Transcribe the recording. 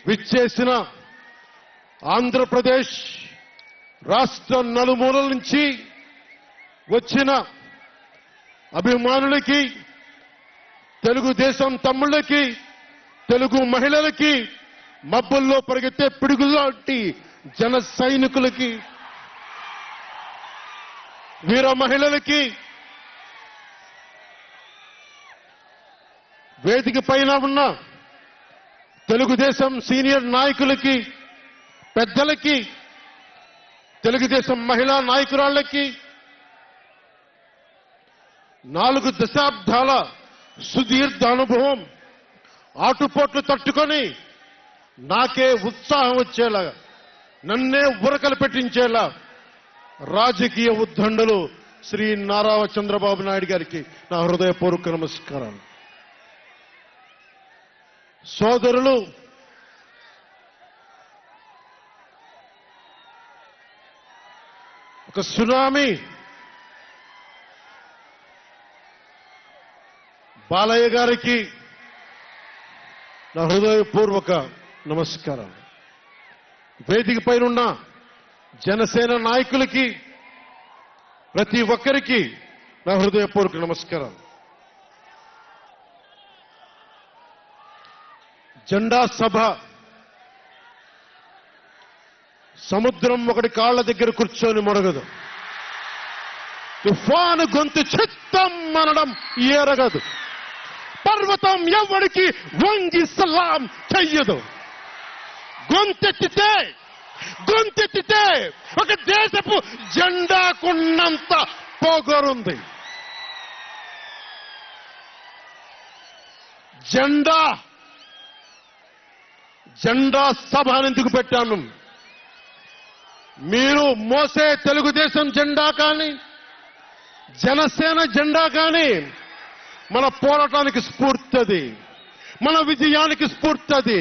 విచ్చేసిన ఆంధ్రప్రదేశ్ రాష్ట్ర నలుమూలల నుంచి వచ్చిన అభిమానులకి, తెలుగుదేశం తమ్ముళ్ళకి, తెలుగు మహిళలకి, మబ్బుల్లో పరిగెత్తే పిడుగులాంటి జన సైనికులకి, వీర మహిళలకి, వేదిక పైన ఉన్న తెలుగుదేశం సీనియర్ నాయకులకి, పెద్దలకి, తెలుగుదేశం మహిళా నాయకురాళ్లకి 4 దశాబ్దాల సుదీర్ఘ అనుభవం ఆటుపోట్లు తట్టుకొని నాకే ఉత్సాహం వచ్చేలా, నన్నే ఉరకలు పెట్టించేలా రాజకీయ ఉద్దండులు శ్రీ నారా చంద్రబాబు నాయుడు గారికి నా హృదయపూర్వక నమస్కారాలు. సోదరులు, ఒక సునామీ బాలయ్య గారికి నా హృదయపూర్వక నమస్కారాలు. వేదిక పైనున్న జనసేన నాయకులకి, ప్రతి ఒక్కరికి నా హృదయపూర్వక నమస్కారాలు. జెండా సభ సముద్రం ఒకటి కాళ్ల దగ్గర కూర్చొని మొరగదు. తుఫాను గొంతు చిత్తం అనడం ఎరగదు. పర్వతం ఎవరికి వంగి సలాం చెయ్యదు. గొంతెత్తితే ఒక దేశపు జెండాకున్నంత పొగరుంది. జెండా సభ ఎందుకు పెట్టాను? మీరు మోసే తెలుగుదేశం జెండా కానీ, జనసేన జెండా కానీ మన పోరాటానికి స్ఫూర్తి, మన విజయానికి స్ఫూర్తి.